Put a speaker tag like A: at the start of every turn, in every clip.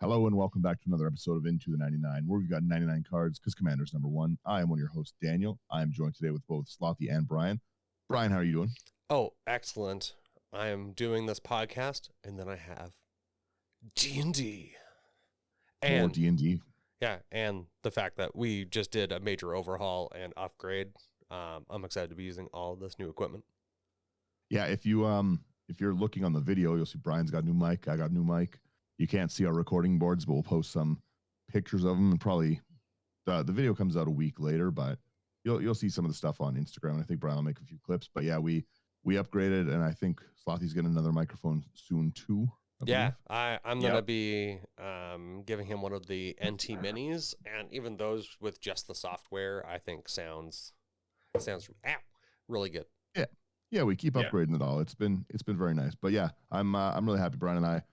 A: Hello and welcome back to another episode of Into the 99, where we've got 99 cards because Commander's number one. I am one of your hosts, Daniel. I am joined today with both Slothy and Brian. Brian, how are you doing?
B: Oh, excellent. I am doing this podcast, and then I have D&D.
A: More D&D.
B: Yeah, and the fact that we just did a major overhaul and upgrade. I'm excited to be using all of this new equipment.
A: Yeah, if you're looking on the video, you'll see Brian's got a new mic, I got a new mic. You can't see our recording boards, but we'll post some pictures of them, and probably the video comes out a week later, but you'll see some of the stuff on Instagram. I think Brian will make a few clips, but yeah, we upgraded, and I think Slothy's getting another microphone soon too.
B: Yeah, I'm going to be giving him one of the NT minis, and even those with just the software, I think sounds really good.
A: Yeah, we keep upgrading it all. It's been very nice. But yeah, I'm really happy. Brian and I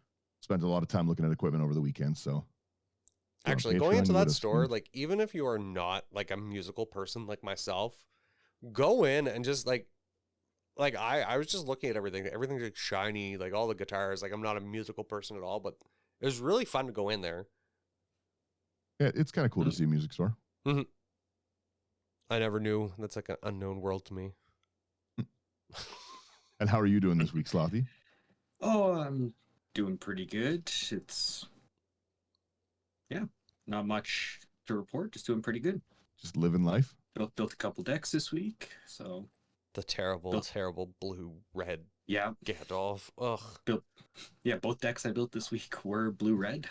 A: spent a lot of time looking at equipment over the weekend. So
B: actually going into that store, like even if you are not like a musical person like myself, go in and just like I was just looking at everything. Everything's like shiny, like all the guitars. Like I'm not a musical person at all, but it was really fun to go in there.
A: Yeah, it's kind of cool to see a music store.
B: Mm-hmm. I never knew. That's like an unknown world to me.
A: And how are you doing this week, Slothy?
C: Oh, I'm doing pretty good. It's, not much to report. Just doing pretty good.
A: Just living life?
C: Built a couple decks this week, so...
B: The terrible blue-red Gandalf. Ugh.
C: Both decks I built this week were blue-red.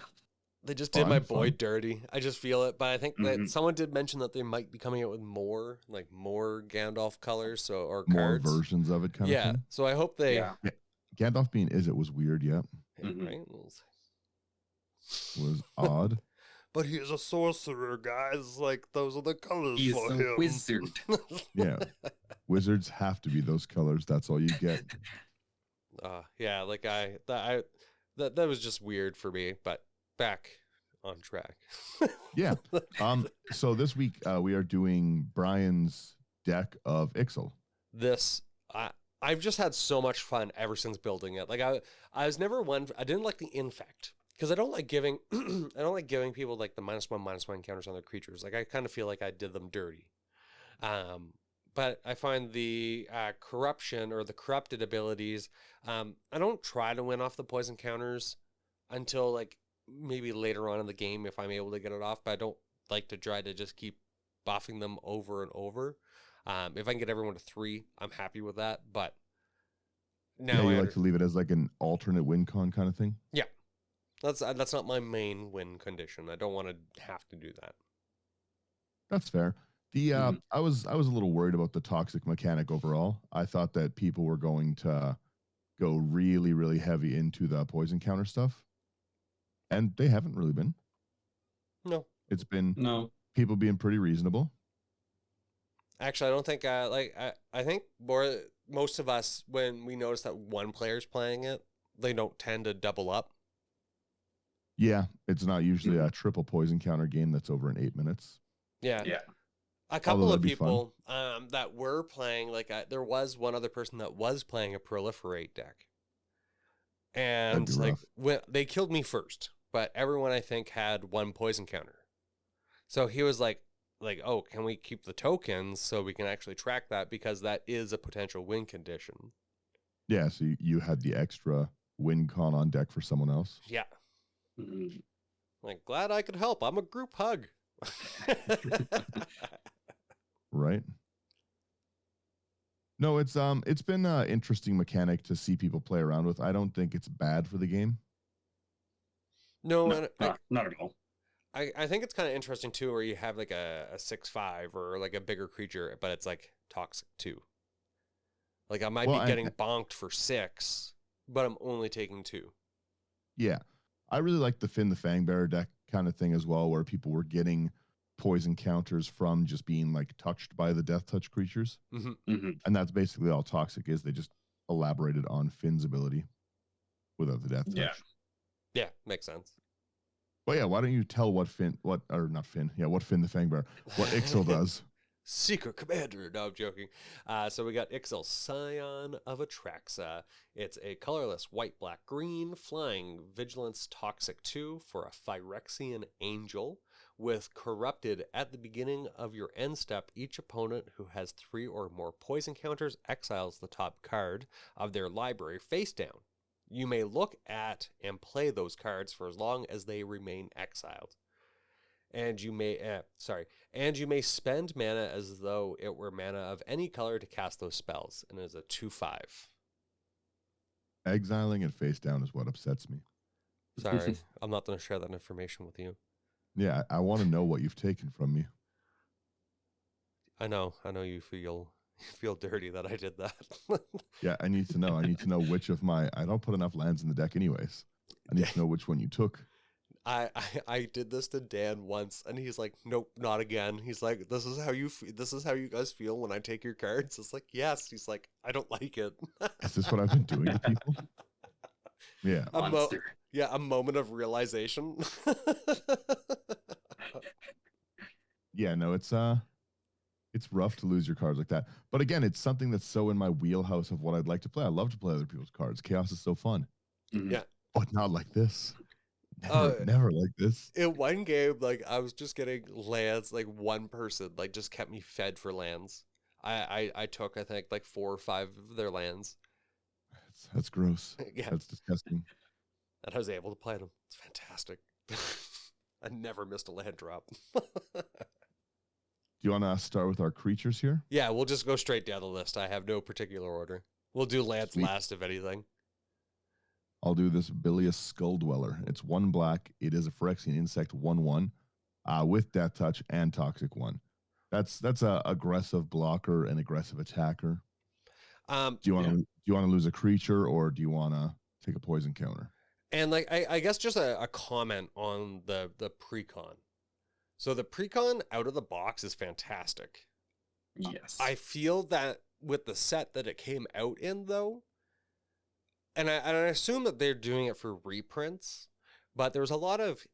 B: They just did my boy dirty. I just feel it, but I think that someone did mention that they might be coming out with more Gandalf colors, or cards.
A: More versions of it, kind of thing.
B: Yeah, so I hope they...
A: Yeah. Gandalf being it was weird, yeah.
B: Right?
A: Was odd.
B: But he's a sorcerer, guys. Like, those are the colors for him.
C: He's a wizard.
A: Yeah. Wizards have to be those colors. That's all you get.
B: Yeah, like that was just weird for me, but back on track.
A: Yeah. So this week we are doing Brian's deck of Ixhel.
B: I've just had so much fun ever since building it. Like I was never one. I didn't like the infect because I don't like giving. I don't like giving people like the -1/-1 counters on their creatures. Like I kind of feel like I did them dirty. But I find the corruption or the corrupted abilities. I don't try to win off the poison counters until like maybe later on in the game if I'm able to get it off. But I don't like to try to just keep buffing them over and over. If I can get everyone to 3, I'm happy with that. But now
A: you like to leave it as like an alternate win con kind of thing.
B: Yeah, that's not my main win condition. I don't want to have to do that.
A: That's fair. I was a little worried about the toxic mechanic overall. I thought that people were going to go really, really heavy into the poison counter stuff, and they haven't really been.
B: No,
A: it's been people being pretty reasonable.
B: Actually, I don't think I think most of us, when we notice that one player's playing it, they don't tend to double up.
A: Yeah, it's not usually a triple poison counter game that's over in 8 minutes.
B: Yeah. A couple of people that were playing, there was one other person that was playing a proliferate deck. And they killed me first, but everyone I think had one poison counter. So he was like, oh, can we keep the tokens so we can actually track that, because that is a potential win condition.
A: Yeah, so you had the extra win con on deck for someone else.
B: Yeah. Like, glad I could help. I'm a group hug.
A: Right. No, it's been an interesting mechanic to see people play around with. I don't think it's bad for the game.
B: No,
C: not at all.
B: I think it's kind of interesting too, where you have like a 6/5 or like a bigger creature, but it's like toxic too. Like I might be getting bonked for 6, but I'm only taking 2.
A: Yeah, I really like the Finn the Fangbearer deck kind of thing as well, where people were getting poison counters from just being like touched by the death touch creatures. And that's basically all toxic is. They just elaborated on Finn's ability without the death touch.
B: Yeah, makes sense.
A: Well, yeah, why don't you tell what Finn the Fangbearer, what Ixhel does?
B: Secret Commander. No, I'm joking. So we got Ixhel Scion of Atraxa. It's a colorless white, black, green, flying Vigilance Toxic 2 for a Phyrexian Angel. With Corrupted at the beginning of your end step, each opponent who has 3 or more poison counters exiles the top card of their library face down. You may look at and play those cards for as long as they remain exiled. And you may spend mana as though it were mana of any color to cast those spells, and it is a 2/5.
A: Exiling and face down is what upsets me.
B: Sorry, I'm not going to share that information with you.
A: Yeah, I want to know what you've taken from me.
B: I know you feel dirty that I did that.
A: Yeah, I need to know. I need to know which of my. I don't put enough lands in the deck, anyways. I need to know which one you took.
B: I did this to Dan once, and he's like, "Nope, not again." He's like, "This is how you guys feel when I take your cards." It's like, "Yes." He's like, "I don't like it."
A: Is this what I've been doing to people? Yeah.
C: Monster.
B: A moment of realization.
A: Yeah, no, it's rough to lose your cards like that. But again, it's something that's so in my wheelhouse of what I'd like to play. I love to play other people's cards. Chaos is so fun.
C: Mhm.
B: Yeah.
A: But not like this. Never like this.
B: In one game, like I was just getting lands, like one person like just kept me fed for lands. I took, I think, like 4 or 5 of their lands.
A: That's gross.
B: Yeah.
A: That's disgusting.
B: And I was able to play them. It's fantastic. I never missed a land drop.
A: Do you want to start with our creatures here?
B: Yeah, we'll just go straight down the list. I have no particular order. We'll do lands
A: Sweet.
B: last, if anything.
A: I'll do this Bilious Skull Dweller. It's 1 black. It is a Phyrexian insect 1/1 with Death Touch and Toxic 1. That's a aggressive blocker and aggressive attacker. Do you want to lose a creature, or do you want to take a poison counter?
B: And like I guess just a comment on the precon. So the precon out of the box is fantastic.
C: Yes.
B: I feel that with the set that it came out in, though, and I assume that they're doing it for reprints, but there's a lot of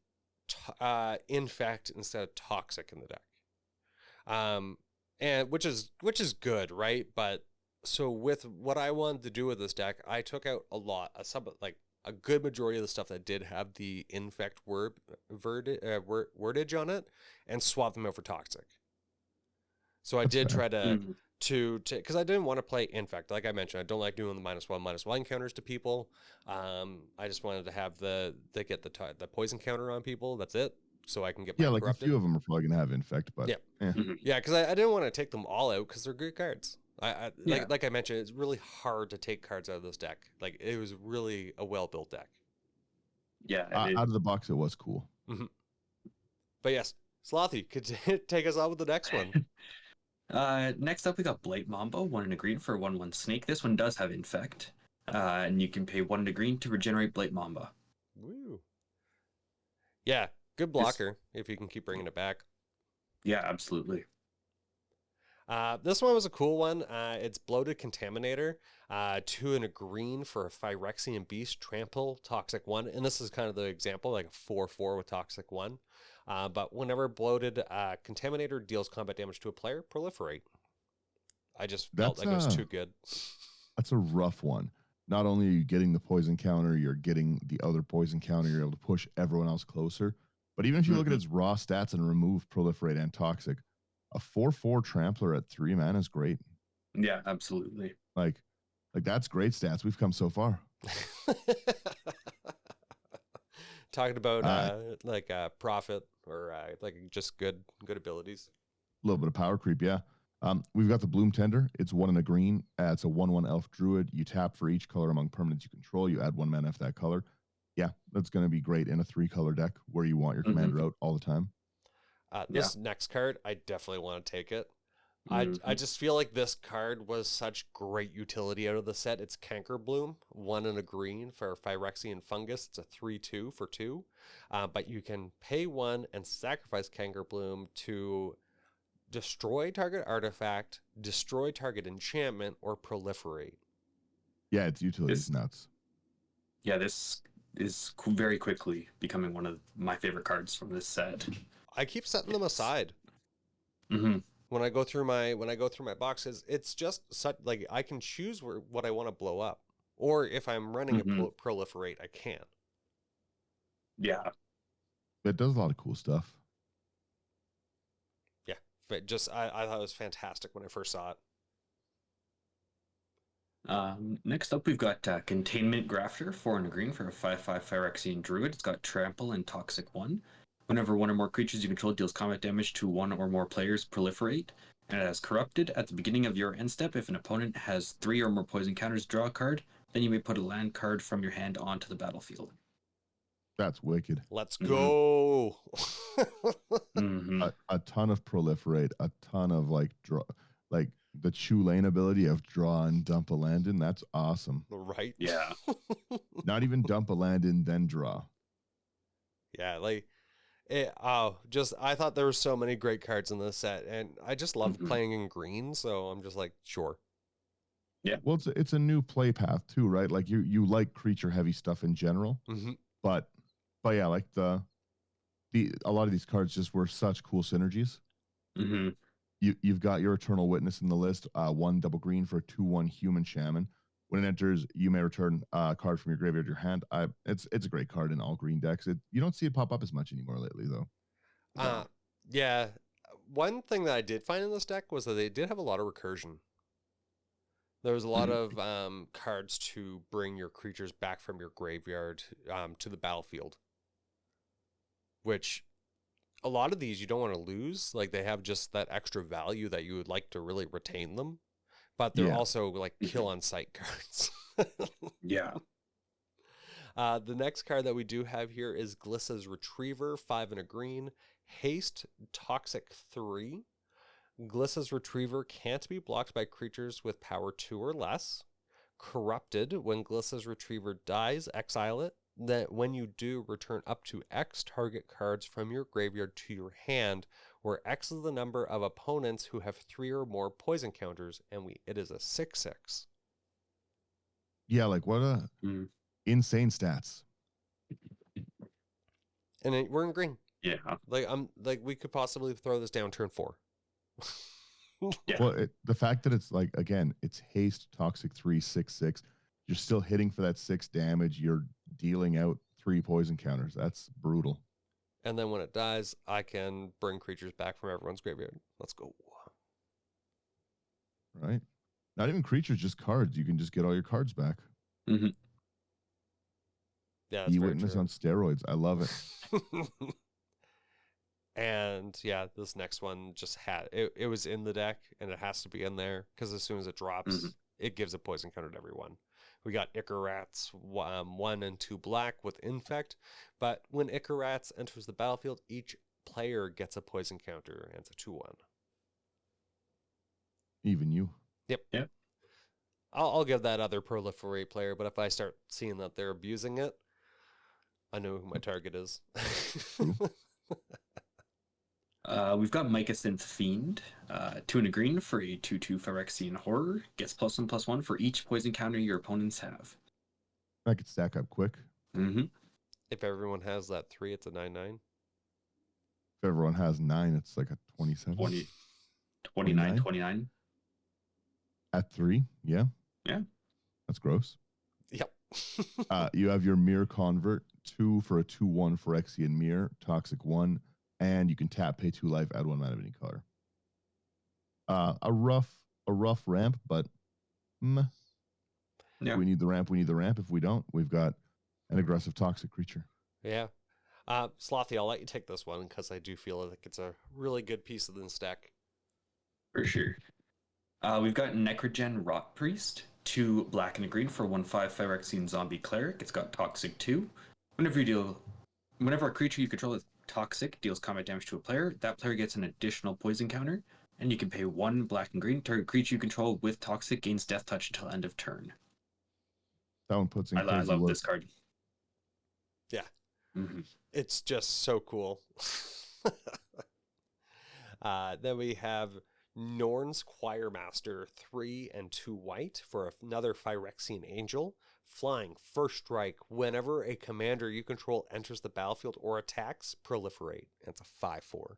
B: infect instead of toxic in the deck, and which is good, right? But so with what I wanted to do with this deck, I took out a good majority of the stuff that did have the infect wordage on it, and swapped them out for toxic. So I did try to because I didn't want to play infect. Like I mentioned, I don't like doing the -1/-1 counters to people. I just wanted to have the poison counter on people. That's it. So I can get
A: like
B: corrupted.
A: a few of them are probably gonna have infect, but
B: yeah, because I didn't want to take them all out because they're good cards. Like I mentioned, it's really hard to take cards out of this deck. Like it was really a well built deck.
C: Yeah,
A: out of the box, it was cool.
B: Mm-hmm. But yes, Slothy, could take us on with the next one.
C: Next up, we got Blight Mambo, 1 and a green for a 1/1 snake. This one does have infect, and you can pay 1 and a green to regenerate Blight Mamba.
B: Woo. Yeah, good blocker if you can keep bringing it back.
C: Yeah, absolutely.
B: This one was a cool one. It's Bloated Contaminator, 2 and a green for a Phyrexian Beast, Trample, Toxic 1. And this is kind of the example, like a 4/4 with Toxic 1. But whenever Bloated Contaminator deals combat damage to a player, proliferate. I just felt like it was too good.
A: That's a rough one. Not only are you getting the poison counter, you're getting the other poison counter, you're able to push everyone else closer. But even if you look at its raw stats and remove proliferate and toxic, a 4/4 trampler at 3 mana is great.
C: Yeah, absolutely.
A: Like that's great stats. We've come so far.
B: Talking about profit or like just good abilities.
A: A little bit of power creep, yeah. We've got the Bloom Tender. It's 1 and a green. It's a 1/1 elf druid. You tap for each color among permanents you control. You add 1 mana of that color. Yeah, that's going to be great in a 3-color deck where you want your commander out all the time.
B: This next card, I definitely want to take it. I just feel like this card was such great utility out of the set. It's Canker Bloom, 1 and a green for Phyrexian Fungus. It's a 3/2 for 2. But you can pay 1 and sacrifice Canker Bloom to destroy target artifact, destroy target enchantment, or proliferate.
A: Yeah, its utility is nuts.
C: Yeah, this is very quickly becoming one of my favorite cards from this set.
B: I keep setting them aside.
C: Mm-hmm.
B: when I go through my boxes, it's just such like I can choose what I want to blow up, or if I'm running a
C: Mhm.
B: proliferate, I can.
C: Yeah.
A: It does a lot of cool stuff.
B: Yeah, but just I thought it was fantastic when I first saw it.
C: Next up, we've got Containment Grafter, 4 and a green for a 5/5 Phyrexian Druid. It's got Trample and Toxic 1. Whenever one or more creatures you control deals combat damage to one or more players, proliferate. And it has Corrupted. At the beginning of your end step, if an opponent has 3 or more poison counters, draw a card. Then you may put a land card from your hand onto the battlefield.
A: That's wicked.
B: Let's
C: Mhm.
B: go.
C: Mm-hmm.
A: A ton of proliferate, a ton of like draw, like the Chew Lane ability of draw and dump a land in. That's awesome.
B: Right?
C: Yeah.
A: Not even dump a land in, then draw.
B: Yeah, like just I thought there were so many great cards in this set, and I just love
C: Mhm.
B: playing in green, so I'm just like, sure.
A: Well, it's a new play path too, right? Like you like creature heavy stuff in general,
B: Hmm.
A: but yeah, like the a lot of these cards just were such cool synergies.
C: Mm-hmm.
A: You've got your Eternal Witness in the list, 1 double green for a 2/1 human shaman. When it enters, you may return a card from your graveyard to your hand. It's a great card in all green decks. You don't see it pop up as much anymore lately, though.
C: No.
B: Yeah. One thing that I did find in this deck was that they did have a lot of recursion. There was a lot
C: Mhm.
B: of cards to bring your creatures back from your graveyard to the battlefield, which a lot of these you don't want to lose. Like they have just that extra value that you would like to really retain them, but they're
A: Yeah.
B: also like kill
C: Mhm.
B: on sight cards.
C: Yeah.
B: The next card that we do have here is Glissa's Retriever, 5 and a green, haste, toxic 3. Glissa's Retriever can't be blocked by creatures with power 2 or less. Corrupted, when Glissa's Retriever dies, exile it. That when you do, return up to X target cards from your graveyard to your hand, where X is the number of opponents who have 3 or more poison counters, and it is a 6/6.
A: Yeah, like what a
C: Mm.
A: insane stats.
B: And we're in green.
C: Yeah.
B: Like we could possibly throw this down turn 4.
C: Yeah.
A: Well, the fact that it's like, again, it's haste, toxic 3, 6/6. You're still hitting for that 6 damage. You're dealing out 3 poison counters. That's brutal,
B: And then when it dies, I can bring creatures back from everyone's graveyard. Let's go.
A: right? Not even creatures, just cards. You can just get all your cards back.
C: Mm-hmm.
B: Yeah, that's very
A: E-Witness
B: true.
A: on steroids. I love it.
B: And yeah, this next one just had it was in the deck, and it has to be in there because as soon as it drops,
C: Mhm.
B: it gives a poison counter to everyone. We got Icarats 1 and 2 black with Infect, but when Icarats enters the battlefield, each player gets a poison counter, and it's a 2/1.
A: Even you.
B: Yep.
C: Yep.
B: I'll give that other proliferate player, but if I start seeing that they're abusing it, I know who my target is.
C: We've got Mycosynth Fiend, 2 and a green for a 2/2 Phyrexian Horror. Gets +1/+1 for each poison counter your opponents have.
A: I could stack up quick.
C: Mm-hmm.
B: If everyone has that 3, it's a 9/9.
A: If everyone has 9, it's like a 27.
C: 20,
A: 29?
C: 29.
A: At 3, yeah.
C: Yeah.
A: That's gross.
B: Yep.
A: You have your Mirror Convert, 2 for a 2/1 Phyrexian Mirror, toxic 1, and you can tap, pay 2 life, add 1 mana of any color. A rough ramp, but
C: Yeah.
A: if we need the ramp, we need the ramp. If we don't, we've got an aggressive toxic creature.
B: Yeah. Slothy, I'll let you take this one because I do feel like it's a really good piece of this deck.
C: For sure. We've got Necrogen Rot Priest, 2 black and a green for 1/5 Phyrexian Zombie Cleric. It's got Toxic 2. Whenever a creature you control is toxic deals combat damage to a player, that player gets an additional poison counter, and you can pay 1 black and green. Target creature you control with toxic gains death touch until end of turn.
A: That one puts in
C: I
A: crazy
C: love
A: work.
C: this card.
B: Yeah.
C: Mm-hmm.
B: It's just so cool. Then we have Norn's Choirmaster, 3 and 2 white for another Phyrexian Angel. Flying, first strike. Whenever a commander you control enters the battlefield or attacks, proliferate. And it's a 5/4.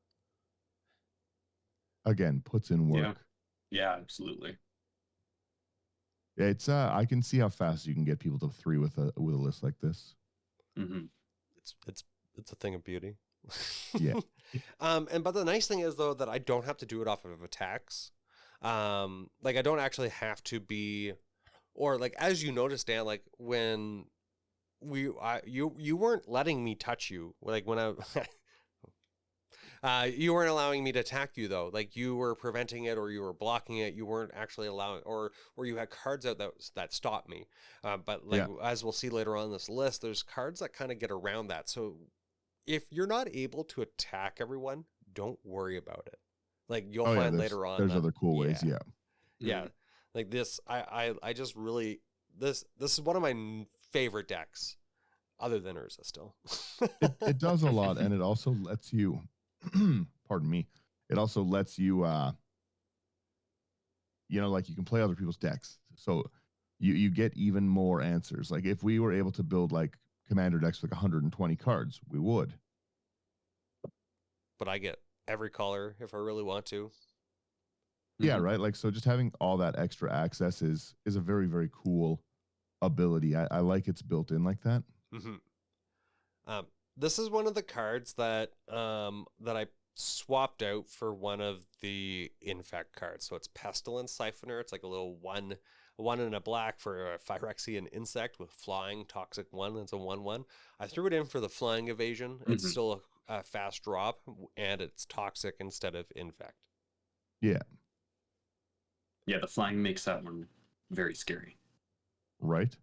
A: again, puts in work.
C: Yeah, absolutely.
A: It's I can see how fast you can get people to 3 with a list like this.
C: Mm-hmm.
B: It's a thing of beauty.
A: Yeah.
B: But the nice thing is though that I don't have to do it off of attacks. Like I don't actually have to be, or like as you noticed, Dan, like when you weren't letting me touch you, like when I you weren't allowing me to attack you though. Like you were preventing it or you were blocking it. You weren't actually allowing, or you had cards out that stopped me. But like as we'll see later on in this list, there's cards that kind of get around that. So if you're not able to attack everyone, don't worry about it. Like you'll find later on
A: there's
B: that,
A: other cool ways. Yeah.
B: Yeah. Like this, I just really, this is one of my favorite decks other than Urza still.
A: It does a lot, and it also lets you, pardon me, it also lets you, like you can play other people's decks. So you get even more answers. Like if we were able to build like commander decks with like 120 cards, we would.
B: But I get every color if I really want to.
A: Yeah, right. Like so, just having all that extra access is a very, very cool ability. I like it's built in like that.
B: This is one of the cards that that I swapped out for one of the infect cards. So it's Pestilence Siphoner. It's like a little one and a black for a Phyrexian insect with flying toxic 1. It's a 1/1. I threw it in for the flying evasion. It's still a fast drop and it's toxic instead of infect.
A: Yeah.
C: Yeah, the flying makes that one very scary.
A: Right.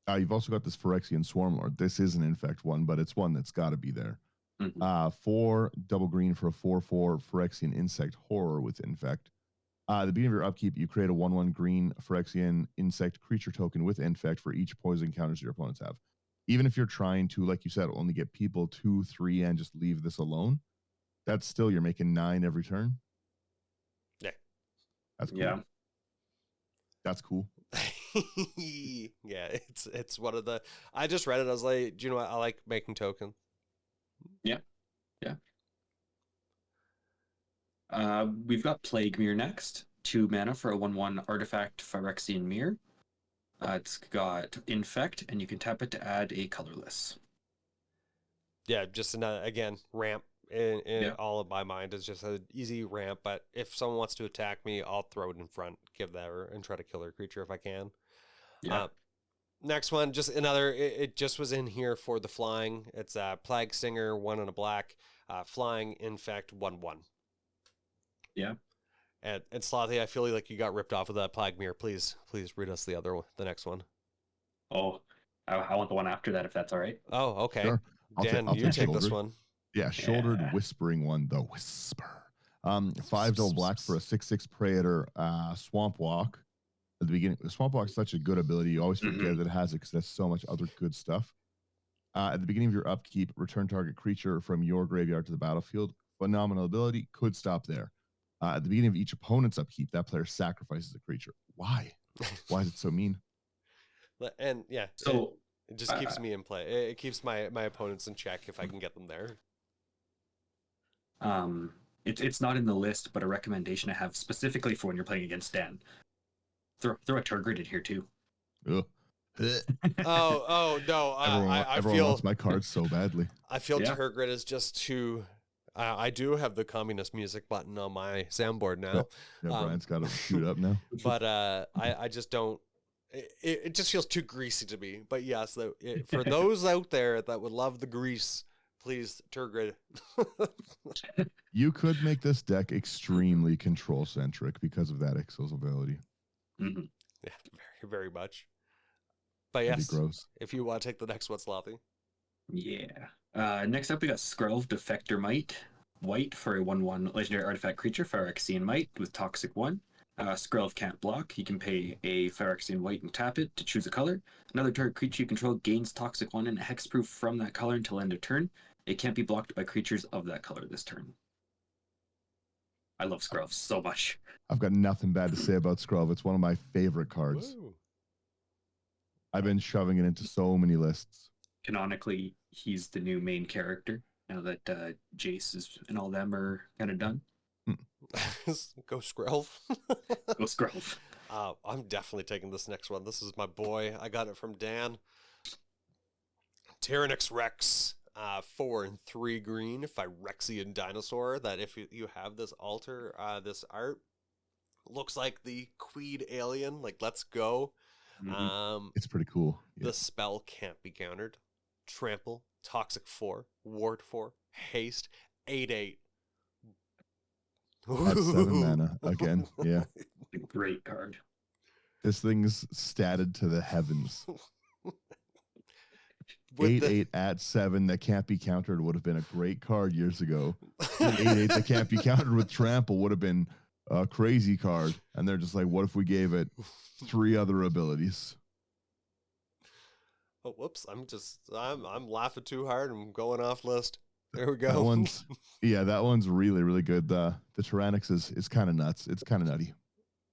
A: You've also got this Phyrexian Swarmlord. This is an infect one, but it's one that's got to be there. 4 double green for a 4/4 Phyrexian insect horror with infect. At the beginning of your upkeep, you create a 1/1 green Phyrexian insect creature token with infect for each poison counters your opponents have. Even if you're trying to, like you said, only get people 2, 3, and just leave this alone, that's still you're making 9 every turn.
B: Yeah,
A: that's cool.
C: Yeah,
A: that's cool.
B: Yeah, it's one of the. I just read it. I was like, do you know what? I like making tokens.
C: Yeah. We've got Plague Mirror next. 2 mana for a 1/1 artifact Phyrexian Mirror. It's got infect, and you can tap it to add a colorless.
B: Yeah, just another again ramp. All of my mind is just an easy ramp. But if someone wants to attack me, I'll throw it in front, give that, and try to kill their creature if I can.
C: Yeah.
B: Next one, just another. It just was in here for the flying. It's a Plague Stinger, 1 and a black, flying infect 1/1.
C: Yeah.
B: And Slothy, I feel like you got ripped off of that Plague Mirror. Please read us the other one, the next one.
C: Oh, I want the one after that if that's all right.
B: Oh, okay.
A: Sure.
B: Dan, you take this one.
A: Yeah, shouldered whispering one, the whisper. 5 double black for a 6/6 Praetor Swamp Walk. At the beginning, Swamp Walk is such a good ability. You always forget that it has it because there's so much other good stuff. At the beginning of your upkeep, return target creature from your graveyard to the battlefield. Phenomenal ability. Could stop there. At the beginning of each opponent's upkeep, that player sacrifices a creature. Why? Why is it so mean?
B: And yeah,
C: so
B: it just keeps me in play. It keeps my opponents in check if I can get them there.
C: It's not in the list, but a recommendation I have specifically for when you're playing against Dan. Throw a Turgid in here too.
B: Oh no!
A: Everyone wants my cards so badly.
B: I feel Turgid is just too. I do have the communist music button on my soundboard now.
A: Yeah, Brian's got to shoot up now.
B: But I just don't. It just feels too greasy to me. But yes, for those out there that would love the grease, please Turgid.
A: You could make this deck extremely control centric because of that Ixhel's ability.
C: Mm-hmm.
B: Yeah, very, very much. But yes,
A: gross.
B: If you want to take the next one, Slothy.
C: Yeah. Next up, we got Skrelv Defector Might. White for a 1/1 legendary artifact creature, Phyrexian Might with Toxic 1. Skrelv can't block. He can pay a Phyrexian White and tap it to choose a color. Another target creature you control gains Toxic 1 and Hexproof from that color until end of turn. It can't be blocked by creatures of that color this turn. I love Skrelv so much.
A: I've got nothing bad to say about Skrelv. It's one of my favorite cards.
B: Woo.
A: I've been shoving it into so many lists.
C: Canonically, he's the new main character now that Jace and all them are kind of done.
B: Go Skrelv.
C: Go Scrolls.
B: I'm definitely taking this next one. This is my boy. I got it from Dan. Tyrannix Rex. 4 and 3 green. Phyrexian dinosaur. That if you have this altar, this art looks like the Queed alien. Like, let's go.
A: It's pretty cool. Yeah.
B: The spell can't be countered. Trample, Toxic 4, Ward 4, Haste, 8/8.
A: At 7 mana again. Yeah.
C: A great card.
A: This thing's statted to the heavens.
B: With
A: 8/8 at 7 that can't be countered would have been a great card years ago. 8/8 that can't be countered with trample would have been a crazy card. And they're just like, what if we gave it 3 other abilities?
B: Oh, whoops! I'm laughing too hard. I'm going off list. There we go.
A: That one's really, really good. The Tyrannix is kind of nuts. It's kind of nutty.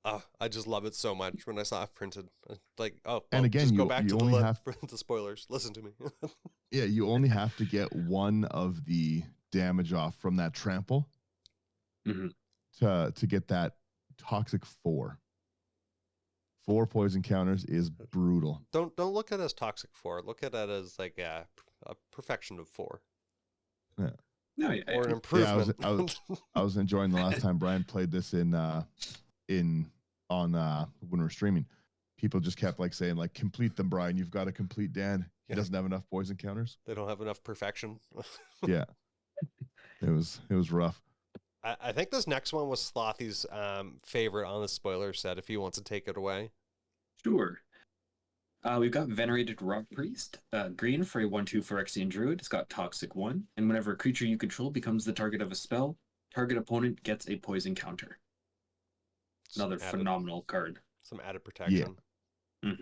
B: Oh, I just love it so much when I saw it printed. Like, oh,
A: and again,
B: just go
A: you,
B: back
A: you
B: to
A: only have
B: the spoilers. Listen to me.
A: yeah, you only have to get one of the damage off from that trample to get that toxic 4. 4 poison counters is brutal.
B: Don't look at it as toxic 4. Look at it as like a perfection of 4.
A: Yeah.
C: No, yeah,
B: Or an improvement.
A: Yeah, I was enjoying the last time Brian played this when we were streaming. People just kept like saying like, complete them, Brian. You've got to complete Dan. He doesn't have enough poison counters.
B: They don't have enough perfection.
A: Yeah. It was rough.
B: I think this next one was Slothy's favorite on the spoiler set, if he wants to take it away.
C: Sure. We've got Venerated Rock Priest. Green for a 1/2 Phyrexian Druid. It's got Toxic 1. And whenever a creature you control becomes the target of a spell, target opponent gets a poison counter. Another phenomenal card.
B: Some added protection.
A: Yeah.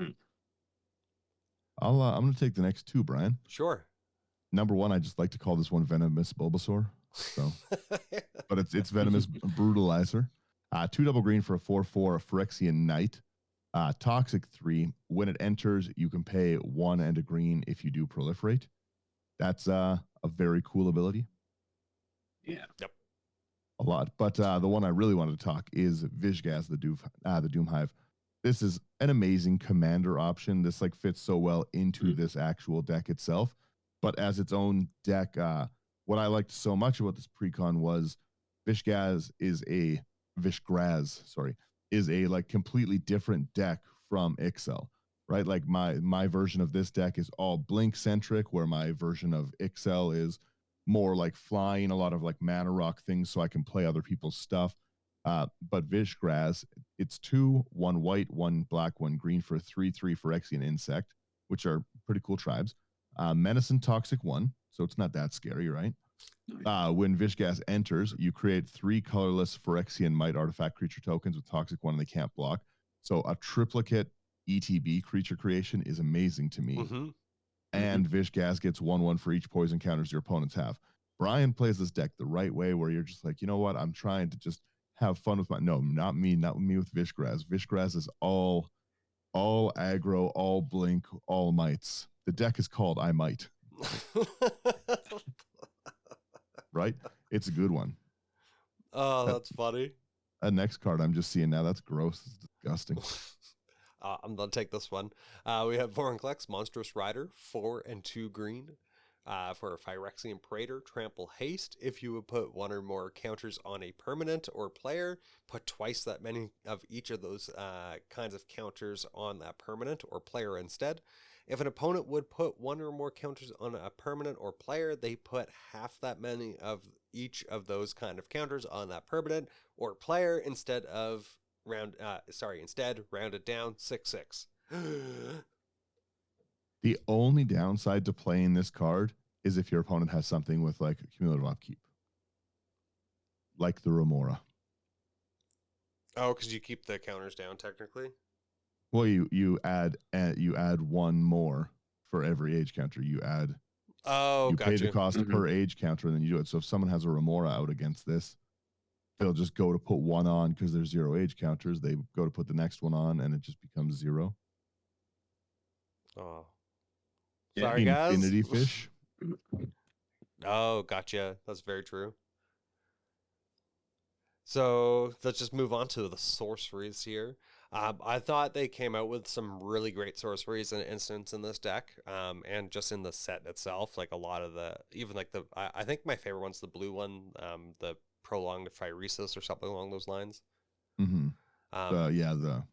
A: I'm going to take the next 2, Brian.
B: Sure.
A: Number 1, I just like to call this one Venomous Bulbasaur. So, but it's Venomous Brutalizer. 2 double green for a 4/4 Phyrexian Knight. Toxic 3. When it enters, you can pay 1 and a green if you do proliferate. That's a very cool ability.
C: Yeah.
B: Yep.
A: A lot. But the one I really wanted to talk is Vishgaz, the Doom Hive. This is an amazing commander option. This like fits so well into this actual deck itself. But as its own deck, what I liked so much about this precon was Vishgaz is a like completely different deck from Ixhel, right? Like my version of this deck is all blink centric, where my version of Ixhel is more like flying, a lot of like mana rock things so I can play other people's stuff. But Vishgraz, it's 2, 1 white, 1 black, 1 green for a 3/3 Phyrexian Insect, which are pretty cool tribes. Medicine Toxic 1, so it's not that scary, right? When Vishgaz enters, you create 3 colorless Phyrexian Might artifact creature tokens with Toxic 1 and they can't block. So a triplicate ETB creature creation is amazing to me. And Vishgaz gets 1/1 for each poison counters your opponents have. Brian plays this deck the right way, where you're just like, you know what? I'm trying to just have fun with not me with Vishgraz. Vishgraz is all aggro, all blink, all mites. The deck is called I Might. Right? It's a good one.
B: Oh, that's funny.
A: That next card I'm just seeing now, that's gross. It's disgusting.
B: I'm going to take this one. We have Vorinclex, Monstrous Rider, 4 and 2 green. For a Phyrexian Praetor, Trample Haste. If you would put 1 or more counters on a permanent or player, put twice that many of each of those kinds of counters on that permanent or player instead. If an opponent would put 1 or more counters on a permanent or player, they put half that many of each of those kind of counters on that permanent or player instead rounded down 6/6.
A: The only downside to playing this card is if your opponent has something with like cumulative upkeep, like the Remora.
B: Oh, because you keep the counters down technically.
A: Well, you add 1 more for every age counter. You pay the cost per age counter, and then you do it. So if someone has a Remora out against this, they'll just go to put 1 on because there's 0 age counters. They go to put the next one on, and it just becomes 0.
B: Oh. Sorry, guys.
A: Infinity Fish.
B: Oh, gotcha. That's very true. So let's just move on to the sorceries here. I thought they came out with some really great sorceries and instants in this deck, and just in the set itself. Like a lot of even like I think my favorite one's the blue one, the prolonged phyresis or something along those lines.
A: Mm-hmm.
B: Um,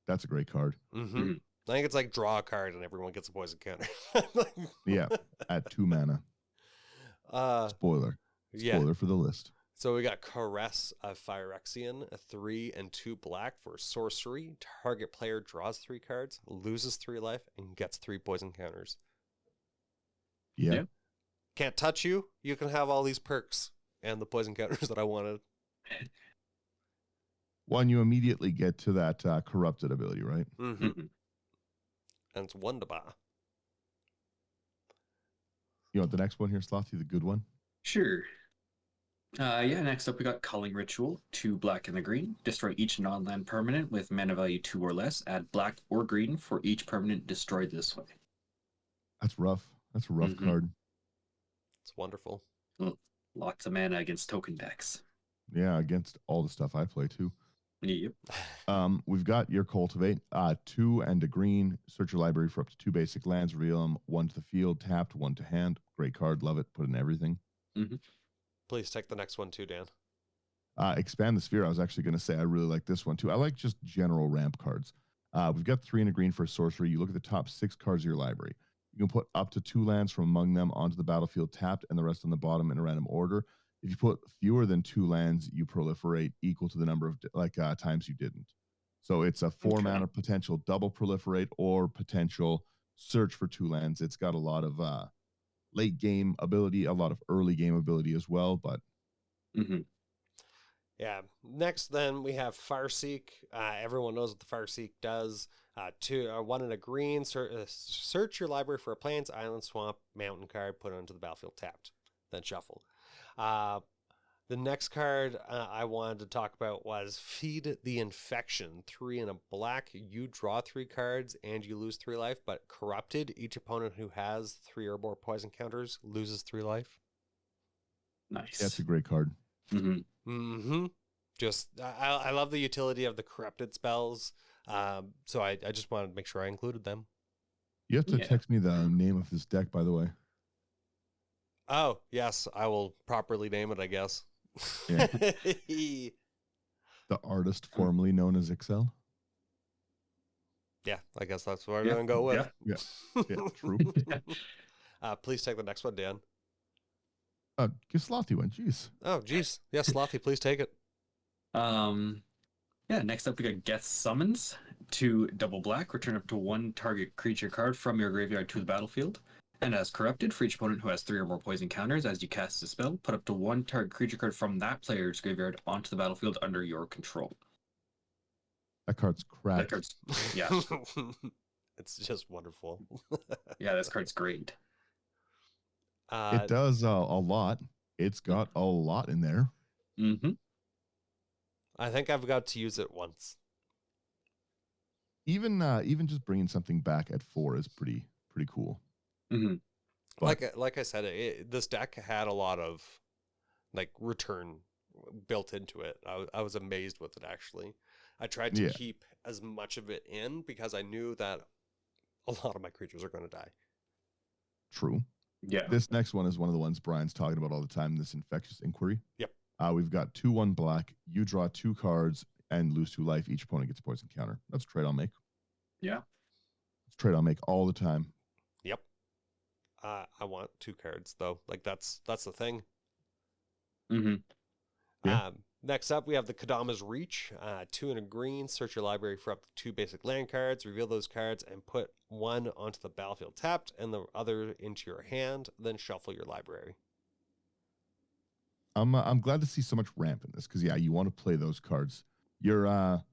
A: That's a great card.
B: mm-hmm. I think it's like draw a card and everyone gets a poison counter.
A: Yeah, at 2 mana. Spoiler.
B: Yeah.
A: Spoiler for the list.
B: So we got Caress of Phyrexian, a 3 and 2 black for sorcery. Target player draws 3 cards, loses 3 life, and gets 3 poison counters.
A: Yeah.
C: Yep.
B: Can't touch you. You can have all these perks and the poison counters that I wanted.
A: One, you immediately get to that corrupted ability, right?
B: Mm-hmm. And it's wonderbar.
A: You want the next one here, Slothy, the good one?
C: Sure. Next up we got Culling Ritual, 2 black and the green. Destroy each non-land permanent with mana value 2 or less. Add black or green for each permanent destroyed this way.
A: That's rough. That's a rough card.
B: It's wonderful.
C: Lots of mana against token decks.
A: Yeah, against all the stuff I play too.
C: Yep.
A: We've got your Cultivate, 2 and a green. Search your library for up to 2 basic lands. Reveal them, 1 to the field, tapped, 1 to hand. Great card, love it. Put in everything.
C: Mm-hmm.
B: Please take the next one too, Dan.
A: Expand the Sphere. I was actually going to say I really like this one too. I like just general ramp cards. We've got 3 and a green for sorcery. You look at the top 6 cards of your library. You can put up to 2 lands from among them onto the battlefield tapped, and the rest on the bottom in a random order. If you put fewer than 2 lands, you proliferate equal to the number of times you didn't. So it's a 4 mana potential double proliferate or potential search for 2 lands. It's got a lot of late game ability, a lot of early game ability as well. But
B: yeah. Next, then we have Fireseek. Everyone knows what the Fireseek does. 1 and a green. Search your library for a plains, island, swamp, mountain card. Put it onto the battlefield tapped. Then shuffle. The next card I wanted to talk about was Feed the Infection. 3 and a black. You draw 3 cards and you lose 3 life, but corrupted. Each opponent who has 3 or more poison counters loses 3 life.
C: Nice.
A: That's a great card.
B: Just I love the utility of the corrupted spells. So I just wanted to make sure I included them.
A: You have to text me the name of this deck, by the way.
B: Oh, yes, I will properly name it, I guess.
A: Yeah. The artist formerly known as Ixhel.
B: Yeah, I guess that's what I'm going to go with.
A: Yeah, true.
B: Please take the next one, Dan.
A: Give Slothy one, jeez.
B: Oh, jeez. Yes, Slothy, please take it.
C: Next up we got Geth Summons, 2 double black. Return up to 1 target creature card from your graveyard to the battlefield. And as corrupted, for each opponent who has 3 or more poison counters, as you cast a spell, put up to 1 target creature card from that player's graveyard onto the battlefield under your control.
A: That card's cracked.
C: That card's, yeah.
B: It's just wonderful.
C: Yeah, this card's great.
A: It does a lot. It's got a lot in there.
B: I think I've got to use it once.
A: Even just bringing something back at 4 is pretty cool.
B: But, like I said, this deck had a lot of like return built into it. I was amazed with it, actually. I tried to keep as much of it in because I knew that a lot of my creatures are going to die.
A: True.
C: Yeah.
A: This next one is one of the ones Brian's talking about all the time, this Infectious Inquiry.
B: Yep.
A: We've got 2/1 black. You draw 2 cards and lose 2 life. Each opponent gets a poison counter. That's a trade I'll make.
C: Yeah.
A: It's a trade I'll make all the time.
B: Yep. I want 2 cards though. Like that's the thing.
A: Yeah.
B: Next up, we have the Kadama's Reach. 2 and a green. Search your library for up to 2 basic land cards. Reveal those cards and put 1 onto the battlefield tapped and the other into your hand. Then shuffle your library.
A: I'm glad to see so much ramp in this because you want to play those cards. Your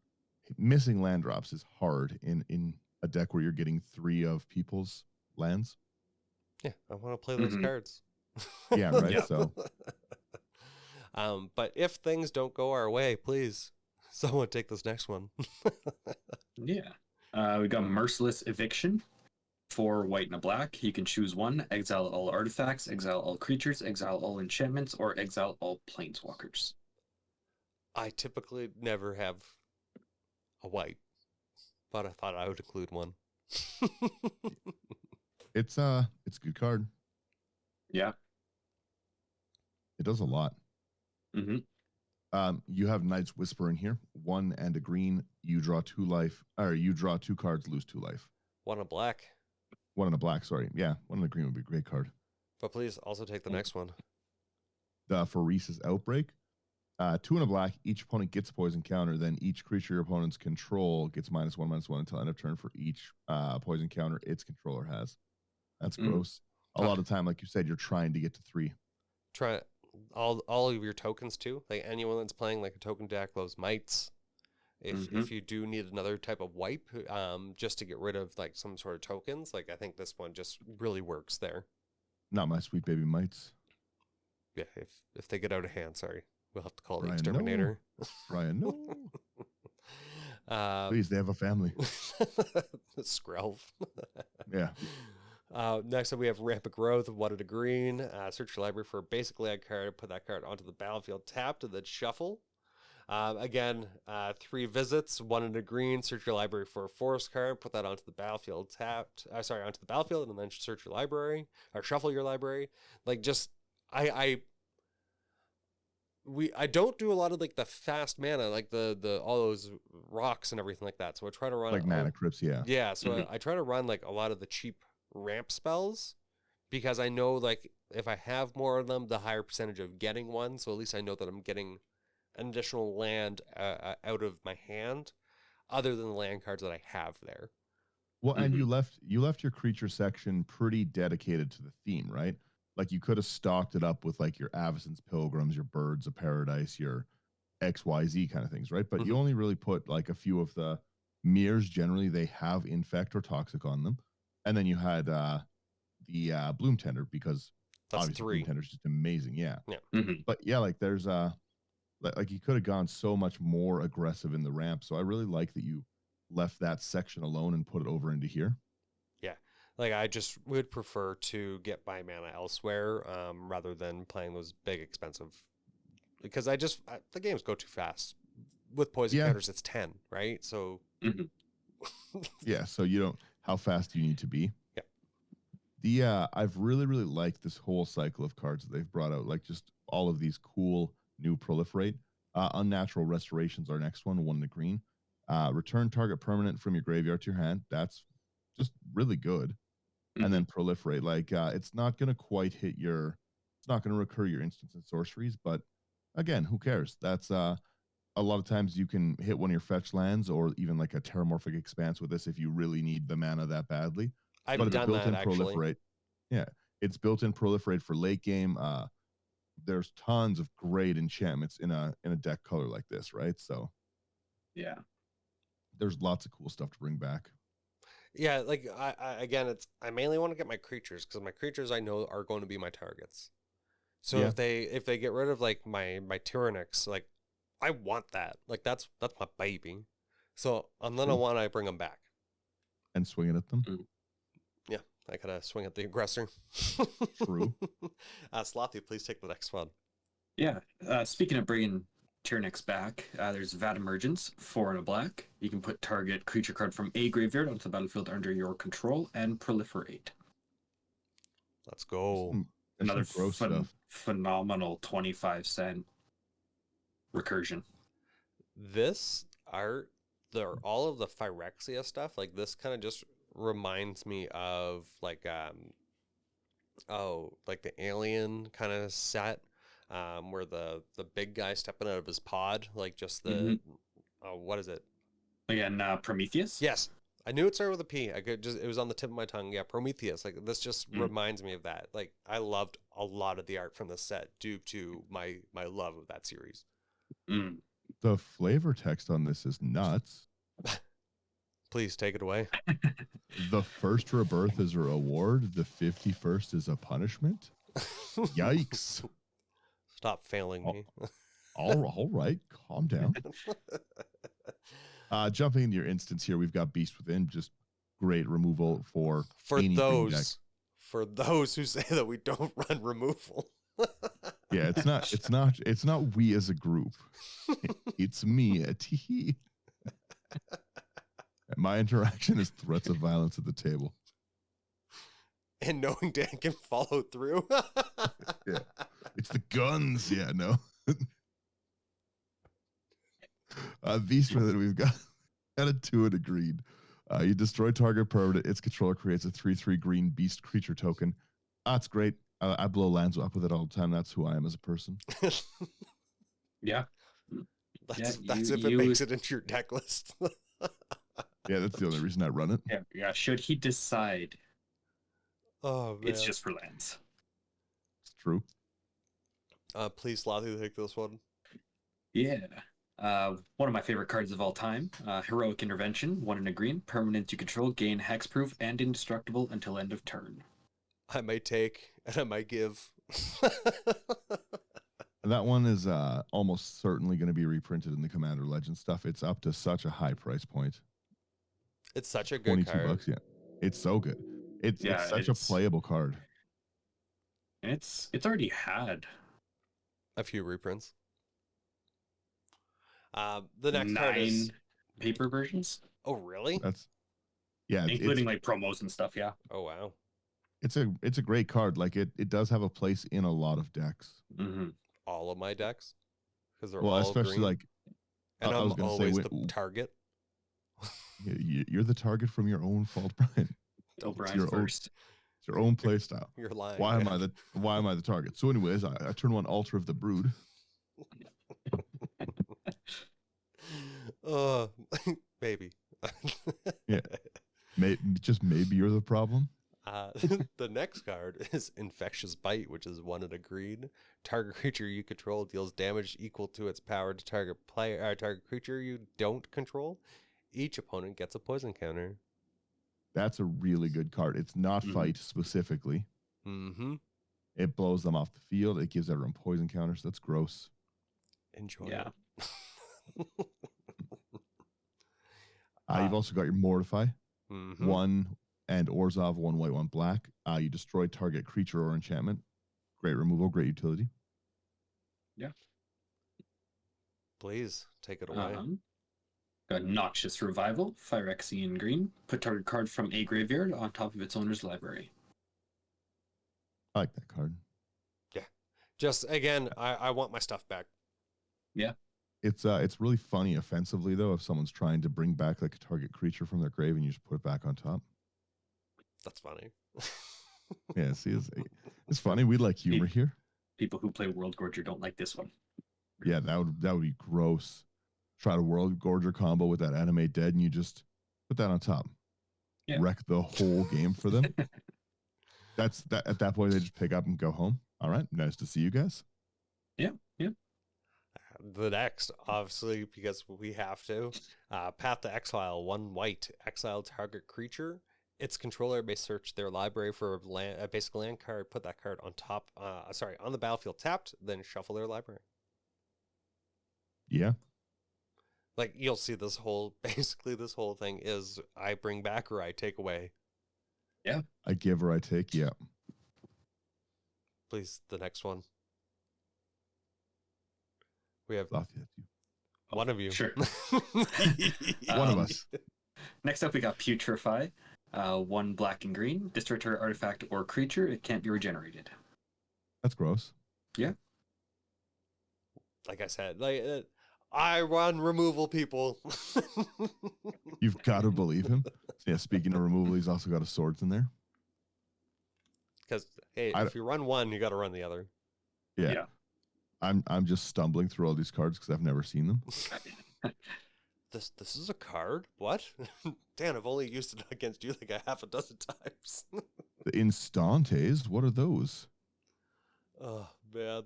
A: missing land drops is hard in a deck where you're getting 3 of people's lands.
B: Yeah, I want to play those cards.
A: Yeah, right. Yeah. So,
B: but if things don't go our way, please, someone take this next one.
C: We got Merciless Eviction, 4 white and a black. You can choose 1. Exile all artifacts, exile all creatures, exile all enchantments, or exile all planeswalkers.
B: I typically never have a white, but I thought I would include one.
A: It's a good card.
C: Yeah.
A: It does a lot.
C: Mm-hmm.
A: You have Knight's Whisper in here. 1 and a green. You draw 2 life, or you draw 2 cards, lose 2 life.
B: 1 a black.
A: 1 and a black. Sorry, yeah, 1 and a green would be a great card.
B: But please also take the next one.
A: The Phoresis Outbreak. 2 and a black. Each opponent gets a poison counter. Then each creature your opponents control gets -1/-1 until end of turn for each poison counter its controller has. That's gross. A lot of time, like you said, you're trying to get to 3.
B: Try all of your tokens too. Like anyone that's playing like a token deck, those mites. If you do need another type of wipe, just to get rid of like some sort of tokens, like I think this one just really works there.
A: Not my sweet baby mites.
B: Yeah, if they get out of hand, sorry, we'll have to call the
A: Ryan,
B: exterminator.
A: No. Ryan, no. Please, they have a family.
B: Skrelv.
A: Yeah.
B: Next up, we have Rampant Growth, 1 and a green. Search your library for basically a card, put that card onto the battlefield tapped, and then shuffle. Again, 3 visits, 1 and a green. Search your library for a forest card, put that onto the battlefield tapped. Onto the battlefield, and then search your library or shuffle your library. Like just, I don't do a lot of like the fast mana, like the all those rocks and everything like that. So I try to run
A: like mana crypts, yeah.
B: Yeah, so I try to run like a lot of the cheap ramp spells because I know like if I have more of them, the higher percentage of getting one. So at least I know that I'm getting an additional land out of my hand, other than the land cards that I have there.
A: Well, and you left your creature section pretty dedicated to the theme, right? Like you could have stocked it up with like your Avacyn's Pilgrims, your Birds of Paradise, your XYZ kind of things, right? But you only really put like a few of the mirrors. Generally, they have Infect or Toxic on them. And then you had the Bloom Tender because
B: that's
A: obviously
B: 3.
A: Bloom Tender is just amazing. Yeah.
B: Yeah.
A: But yeah, like there's like you could have gone so much more aggressive in the ramp. So I really like that you left that section alone and put it over into here.
B: Yeah. Like I just would prefer to get my mana elsewhere rather than playing those big expensive, because the games go too fast. With poison counters, it's 10, right? So
A: yeah, so you don't, how fast do you need to be?
B: Yeah.
A: I've really liked this whole cycle of cards that they've brought out, like just all of these cool new proliferate. Unnatural Restoration's our next one, 1 in the green. Return target permanent from your graveyard to your hand. That's just really good. And then proliferate, like it's not going to quite hit it's not going to recur your instants and sorceries, but again, who cares? That's a lot of times you can hit one of your fetch lands or even like a Terramorphic Expanse with this if you really need the mana that badly.
B: I've done that actually.
A: Proliferate. Yeah, it's built in proliferate for late game. There's tons of great enchantments in a deck color like this, right? So
C: yeah,
A: there's lots of cool stuff to bring back.
B: Yeah, like I mainly want to get my creatures because my creatures I know are going to be my targets. So if they get rid of like my Tyranics, like I want that. Like that's my baby. So and then I want to bring them back
A: and swing it at them.
B: Yeah, I gotta swing at the aggressor.
A: True.
B: Slothy, please take the next one.
C: Yeah. Speaking of bringing Tyranics back, there's Vat Emergence, 4 and a black. You can put target creature card from a graveyard onto the battlefield under your control and proliferate.
B: Let's go.
C: Another phenomenal 25-cent recursion.
B: This art, all of the Phyrexia stuff, like this kind of just reminds me of like like the Alien kind of set. Where the big guy stepping out of his pod, like just the what is it?
C: Again, Prometheus?
B: Yes. I knew it started with a P. It was on the tip of my tongue. Yeah, Prometheus. Like this just reminds me of that. Like I loved a lot of the art from this set due to my love of that series.
A: The flavor text on this is nuts.
B: Please take it away.
A: The first rebirth is a reward. The 51st is a punishment. Yikes.
B: Stop failing me.
A: All right, calm down. Jumping into your instance here, we've got Beast Within, just great removal for
B: those who say that we don't run removal.
A: Yeah, it's not we as a group. It's me. Tee. My interaction is threats of violence at the table.
B: And knowing Dan can follow through.
A: Yeah. It's the guns. Yeah, no. Beast that we've got a 2 and a green. You destroy target permanent. Its controller creates a 3/3 green beast creature token. That's great. I blow lands up with it all the time. That's who I am as a person.
C: Yeah.
B: That's if it makes it into your deck list.
A: Yeah, that's the only reason I run it.
C: Yeah. Should he decide
B: Oh, man.
C: it's just for lands?
A: It's true.
B: Please, Slothy, take this one.
C: Yeah. One of my favorite cards of all time, Heroic Intervention, 1 and a green, permanent you control, gain hexproof and indestructible until end of turn.
B: I might take and I might give.
A: That one is almost certainly going to be reprinted in the Commander Legend stuff. It's up to such a high price point.
B: It's such a good card.
A: $22, yeah. It's so good. It's such a playable card.
C: It's already had
B: a few reprints. The next card
C: 9
B: is
C: paper versions.
B: Oh, really?
C: Including like promos and stuff. Yeah.
B: Oh, wow.
A: It's a great card. Like it does have a place in a lot of decks.
C: Mm-hmm.
B: All of my decks, because they're all
A: especially
B: green.
A: Like,
B: and
A: I was
B: I'm always the target.
A: You're the target from your own fault, Brian.
C: Oh, Brian first.
A: It's your own play style.
B: You're lying.
A: Why am I the target? So, anyways, I turn 1 Altar of the Brood.
B: Maybe.
A: Yeah. Just maybe you're the problem.
B: The next card is Infectious Bite, which is 1 and a green. Target creature you control deals damage equal to its power to target target creature you don't control. Each opponent gets a poison counter.
A: That's a really good card. It's not fight specifically.
B: Mm-hmm.
A: It blows them off the field. It gives everyone poison counters. That's gross.
B: Enjoy
C: it.
A: You've also got your Mortify.
B: Mm-hmm.
A: 1 and Orzhov, 1 white, 1 black. You destroy target creature or enchantment. Great removal, great utility.
C: Yeah.
B: Please take it away.
C: Got Noxious Revival, Phyrexian green. Put target card from a graveyard on top of its owner's library.
A: I like that card.
B: Yeah. Just again, I want my stuff back.
C: Yeah.
A: It's really funny offensively though if someone's trying to bring back like a target creature from their grave and you just put it back on top.
B: That's funny.
A: Yeah, see, it's funny. We like humor here.
C: People who play World Gorger don't like this one.
A: Yeah, that would be gross. Try to World Gorger combo with that Animate Dead and you just put that on top.
C: Yeah.
A: Wreck the whole game for them. At that point they just pick up and go home. All right, nice to see you guys.
C: Yeah.
B: The next, obviously, because we have to, Path to Exile, 1 white, exile target creature. Its controller may search their library for a basic land card, put that card on top, on the battlefield tapped, then shuffle their library.
A: Yeah.
B: Like, you'll see this whole thing is I bring back or I take away.
C: Yeah.
A: I give or I take, yeah.
B: Please, the next one. We have one of you.
C: Sure.
A: One of us.
C: Next up, we got Putrefy. 1 black and green. Destroy target artifact or creature. It can't be regenerated.
A: That's gross.
C: Yeah.
B: Like I said, I run removal, people.
A: You've got to believe him. Yeah, speaking of removal, he's also got a swords in there.
B: Because, hey, if you run one, you got to run the other.
A: Yeah. I'm just stumbling through all these cards because I've never seen them.
B: This is a card? What? Dan, I've only used it against you like a half a dozen times.
A: The Instantes, what are those?
B: Oh, man.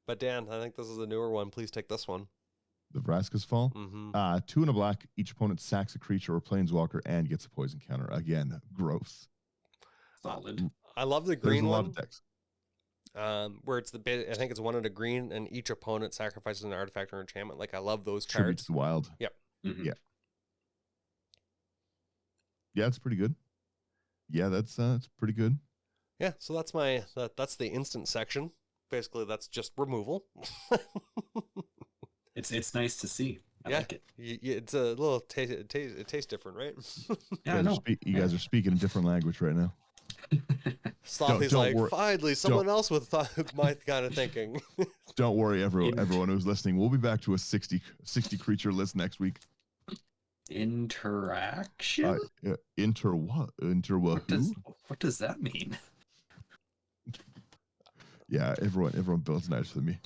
B: But Dan, I think this is a newer one. Please take this one.
A: The Vraska's Fall?
B: Mm-hmm.
A: 2 and a black. Each opponent sacks a creature or planeswalker and gets a poison counter. Again, gross.
C: Solid.
B: I love the green
A: There's a
B: one.
A: lot of decks.
B: Where it's I think it's 1 and a green, and each opponent sacrifices an artifact or enchantment. Like, I love those
A: Tribute
B: cards.
A: to the Wild.
B: Yep.
C: Mm-hmm.
A: Yeah. Yeah, it's pretty good. Yeah, that's pretty good.
B: Yeah, so that's the instant section. basically that's just removal.
C: It's nice to see. I
B: Yeah.
C: like it.
B: It's a little taste. It tastes different, right?
C: Yeah, I know.
A: You guys are speaking a different language right now.
B: Slothy's
A: don't
B: like,
A: wor-
B: finally, someone else with my kind of thinking.
A: Don't worry, everyone who's listening. We'll be back to a 60 creature list next week.
C: Interaction?
A: Inter what? Inter
C: What
A: who?
C: does that mean?
A: Yeah, everyone builds nice with me.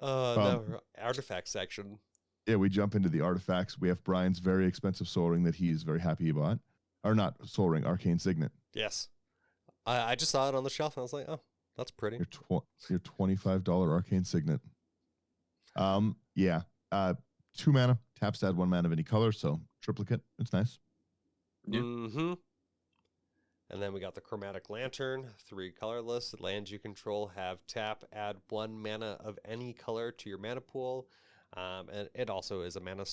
B: No, artifact section.
A: Yeah, we jump into the artifacts. We have Brian's very expensive soul ring that he's very happy about. Or not soul ring, arcane signet.
B: Yes. I just saw it on the shelf and I was like, oh, that's pretty.
A: Your $25 arcane signet. Yeah. 2 mana, taps to add 1 mana of any color, so triplicate. It's nice.
C: Yeah.
B: Mm-hmm. And then we got the chromatic lantern, 3 colorless. Lands you control have tap, add 1 mana of any color to your mana pool. And it also is a mana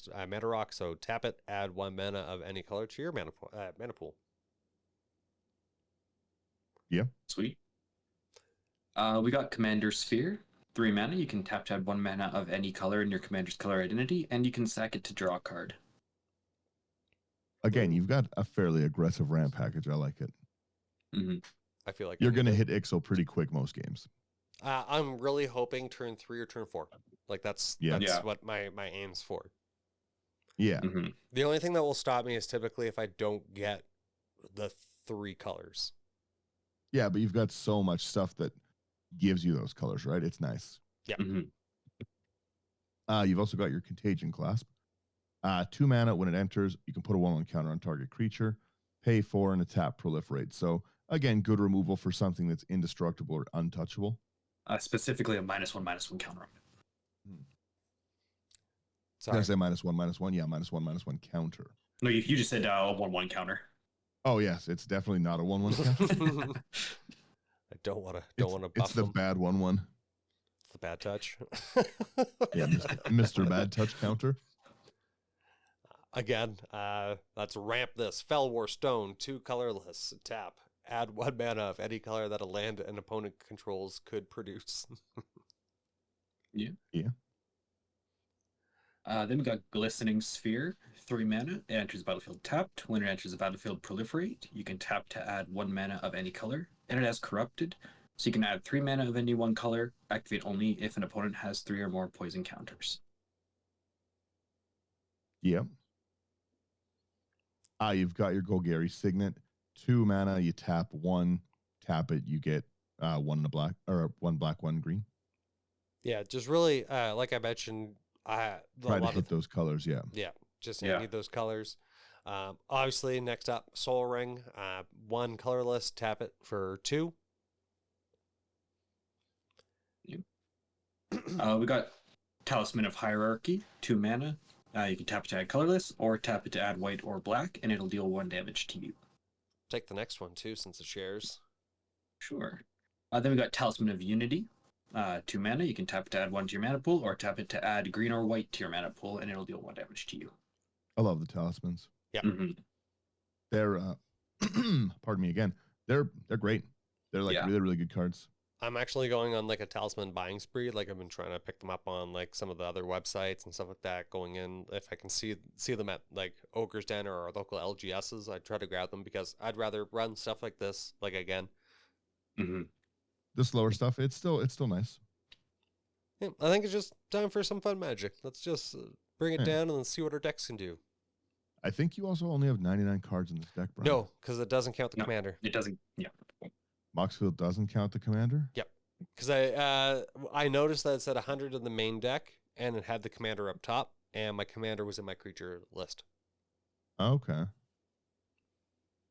B: rock, so tap it, add 1 mana of any color to your mana pool.
A: Yeah.
C: Sweet. We got Commander Sphere, 3 mana. You can tap to add 1 mana of any color in your commander's color identity, and you can sack it to draw a card.
A: Again, you've got a fairly aggressive ramp package. I like it.
C: Mm-hmm.
B: I feel like
A: you're going to hit Ixhel pretty quick most games.
B: I'm really hoping turn 3 or turn 4. Like that's what my aim's for.
A: Yeah.
C: Mm-hmm.
B: The only thing that will stop me is typically if I don't get the 3 colors.
A: Yeah, but you've got so much stuff that gives you those colors, right? It's nice.
B: Yeah.
C: Mm-hmm.
A: You've also got your Contagion Clasp. 2 mana, when it enters, you can put a 1/1 counter on target creature, pay 4 and a tap proliferate. So again, good removal for something that's indestructible or untouchable.
C: Specifically a -1/-1 counter on it.
A: Did I say -1/-1? Yeah, -1/-1 counter.
C: No, you just said a 1/1 counter.
A: Oh yes, it's definitely not a 1/1 counter.
B: I don't want to buff
A: It's the
B: them.
A: bad 1/1.
B: It's the bad touch.
A: Yeah, Mr. Bad Touch counter.
B: Again, let's ramp this. Fell War Stone, 2 colorless, tap. Add 1 mana of any color that a land an opponent controls could produce.
C: Yeah.
A: Yeah.
C: Then we got Glistening Sphere, 3 mana. It enters the battlefield tapped. When it enters the battlefield, proliferate. You can tap to add 1 mana of any color, and it has corrupted. So you can add 3 mana of any 1 color. Activate only if an opponent has 3 or more poison counters.
A: Yep. You've got your Golgari Signet. 2 mana, you tap 1, tap it, you get 1 in a black, or 1 black, 1 green.
B: Yeah, just really, like I mentioned,
A: Try to hit those colors, yeah.
B: Yeah, just need those colors. Obviously, next up, Soul Ring. 1 colorless, tap it for 2.
C: Yep. We got Talisman of Hierarchy, 2 mana. You can tap it to add colorless, or tap it to add white or black, and it'll deal 1 damage to you.
B: Take the next one, too, since it shares.
C: Sure. Then we got Talisman of Unity, 2 mana. You can tap it to add 1 to your mana pool, or tap it to add green or white to your mana pool, and it'll deal 1 damage to you.
A: I love the talismans.
B: Yeah.
C: Mm-hmm.
A: They're, pardon me again, they're great. They're like really, really good cards.
B: I'm actually going on like a talisman buying spree. Like I've been trying to pick them up on like some of the other websites and stuff like that. Going in, if I can see them at like Ogre's Den or our local LGSs, I try to grab them because I'd rather run stuff like this. Like again,
A: the slower stuff, it's still nice.
B: Yeah, I think it's just time for some fun magic. Let's just bring it down and then see what our decks can do.
A: I think you also only have 99 cards in this deck, Brian.
B: No, because it doesn't count the commander.
C: It doesn't. Yeah.
A: Moxfield doesn't count the commander?
B: Yep. Because I noticed that it said 100 in the main deck, and it had the commander up top, and my commander was in my creature list.
A: Okay.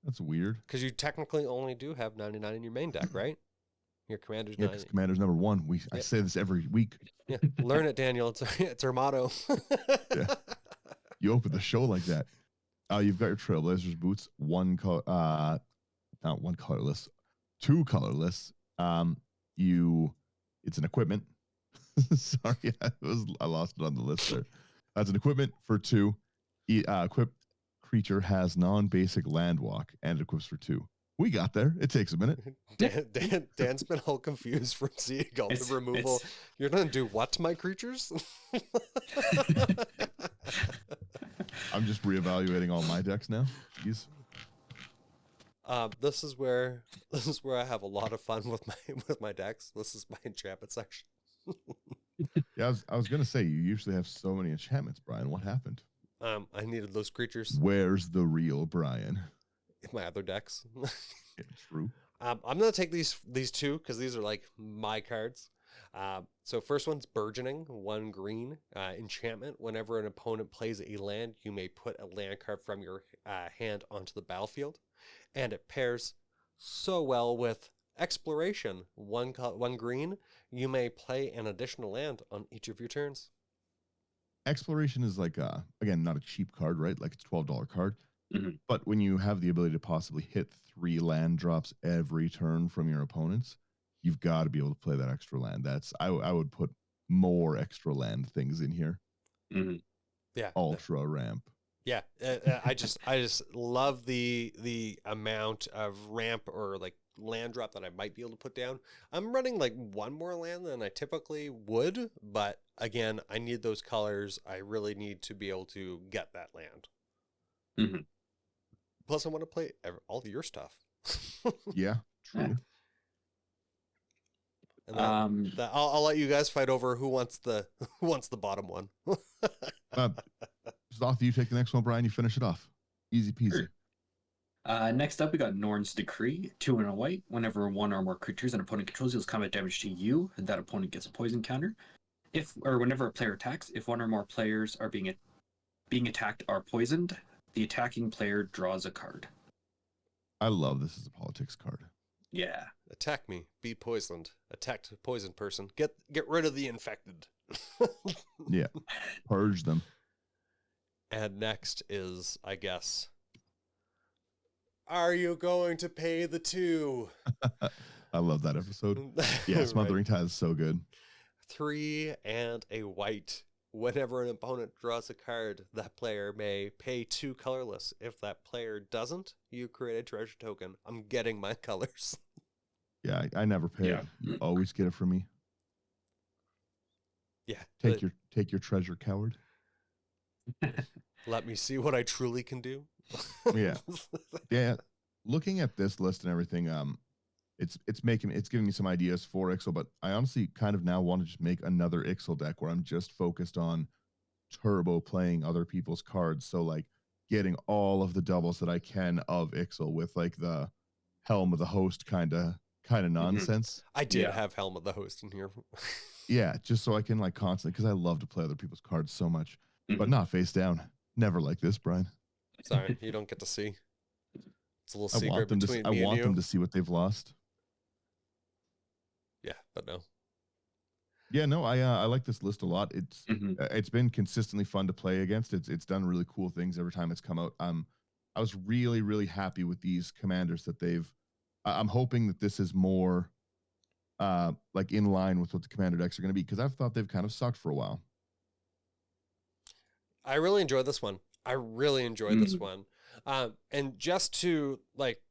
A: That's weird.
B: Because you technically only do have 99 in your main deck, right? Your commander's
A: 90. Because commander's number 1. I say this every week.
B: Yeah, learn it, Daniel. It's our motto.
A: Yeah. You open the show like that. You've got your Trailblazers boots. 1 color, not 1 colorless, 2 colorless. It's an equipment. Sorry, I lost it on the list there. That's an equipment for 2. Equipped creature has non-basic land walk and it equips for 2. We got there. It takes a minute.
B: Dan's been all confused from seeing all the
C: It's-
B: removal.
C: it's-
B: You're gonna do what to my creatures?
A: I'm just reevaluating all my decks now. Jeez.
B: This is where I have a lot of fun with my decks. This is my enchantment section.
A: Yeah, I was gonna say you usually have so many enchantments, Brian. What happened?
B: I needed those creatures
A: Where's the real Brian?
B: in my other decks.
A: Yeah, true.
B: I'm gonna take these two because these are like my cards. So first one's Burgeoning, 1 green enchantment. Whenever an opponent plays a land, you may put a land card from your hand onto the battlefield, and it pairs so well with Exploration, 1 green. You may play an additional land on each of your turns.
A: Exploration is like again not a cheap card, right? Like it's $12 card.
C: Mhm.
A: But when you have the ability to possibly hit 3 land drops every turn from your opponents, you've got to be able to play that extra land. That's I would put more extra land things in here.
C: Mhm.
B: Yeah,
A: Ultra ramp.
B: yeah. I just love the amount of ramp or like land drop that I might be able to put down. I'm running like 1 more land than I typically would, but again, I need those colors. I really need to be able to get that land.
C: Mhm.
B: Plus, I want to play all of your stuff.
A: Yeah, true.
B: And I'll let you guys fight over who wants the bottom one.
A: Zoth, you take the next one, Brian. You finish it off. Easy peasy.
C: Next up, we got Norn's Decree, 2 and a white. Whenever 1 or more creatures an opponent controls deals combat damage to you, that opponent gets a poison counter. Whenever a player attacks, if 1 or more players are being attacked are poisoned, the attacking player draws a card.
A: I love this as a politics card.
C: Yeah.
B: Attack me, be poisoned. Attack the poisoned person. Get rid of the infected.
A: Yeah, purge them.
B: And next is, I guess, are you going to pay the 2?
A: I love that episode. Yeah, Smothering Tide is so good.
B: 3 and a white. Whenever an opponent draws a card, that player may pay 2 colorless. If that player doesn't, you create a treasure token. I'm getting my colors.
A: Yeah, I never pay it. You always get it from me.
B: Yeah.
A: Take your treasure, coward.
B: Let me see what I truly can do.
A: Yeah. Yeah. Looking at this list and everything, it's giving me some ideas for Ixhel, but I honestly kind of now want to just make another Ixhel deck where I'm just focused on turbo playing other people's cards. So like getting all of the doubles that I can of Ixhel with like the Helm of the Host kind of nonsense.
B: I did have Helm of the Host in here.
A: Yeah, just so I can like constantly, because I love to play other people's cards so much, but
C: Mhm.
A: not face down. Never like this, Brian.
B: Sorry, you don't get to see. It's a little
A: I
B: secret
A: want them
B: between
A: to. I
B: me and
A: want
B: you.
A: them to see what they've lost.
B: Yeah, but no.
A: Yeah, no, I like this list a lot.
C: Mhm.
A: It's been consistently fun to play against. It's done really cool things every time it's come out. I was really happy with these commanders that they've. I'm hoping that this is more, like in line with what the commander decks are going to be, because I've thought they've kind of sucked for a while.
B: I really enjoyed this one. And just to like,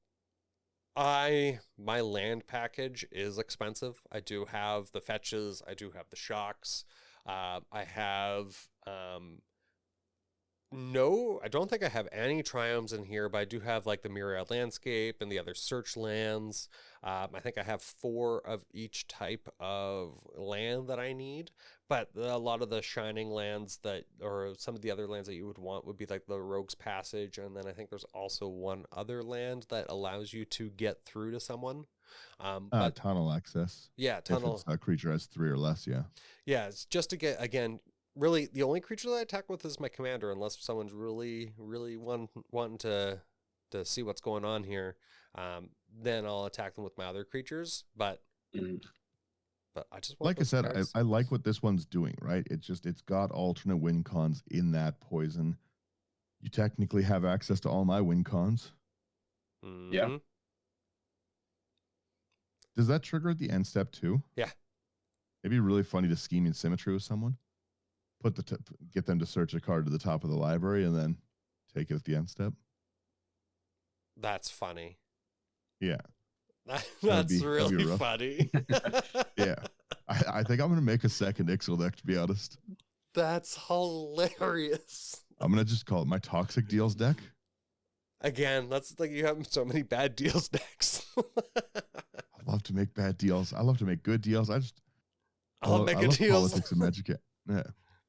B: my land package is expensive. I do have the fetches. I do have the shocks. I have, no, I don't think I have any triomes in here, but I do have like the Myriad Landscape and the other search lands. I think I have 4 of each type of land that I need, but a lot of the shining lands or some of the other lands that you would want would be like the Rogue's Passage. And then I think there's also one other land that allows you to get through to someone. But
A: Tunnel access.
B: yeah,
A: If
B: tunnel.
A: it's a creature has 3 or less, yeah.
B: Yeah, it's just to get, again, really the only creature that I attack with is my commander, unless someone's really wanting to see what's going on here. Then I'll attack them with my other creatures. But
C: Mhm.
B: I just want
A: Like I
B: those
A: said,
B: cards.
A: I like what this one's doing, right? It's got alternate win cons in that poison. You technically have access to all my win cons.
C: Yeah.
B: Mhm.
A: Does that trigger at the end step too?
B: Yeah.
A: It'd be really funny to scheme in symmetry with someone. Get them to search a card to the top of the library and then take it at the end step.
B: That's funny.
A: Yeah,
B: That's
A: that'd be
B: really
A: rough.
B: funny.
A: Yeah, I think I'm gonna make a second Ixhel deck, to be honest.
B: That's hilarious.
A: I'm gonna just call it my Toxic Deals deck.
B: Again, that's like you have so many bad deals decks.
A: I love to make bad deals. I love to make good deals. I
B: love
A: I
B: making
A: love
B: deals.
A: politics and magic. Yeah,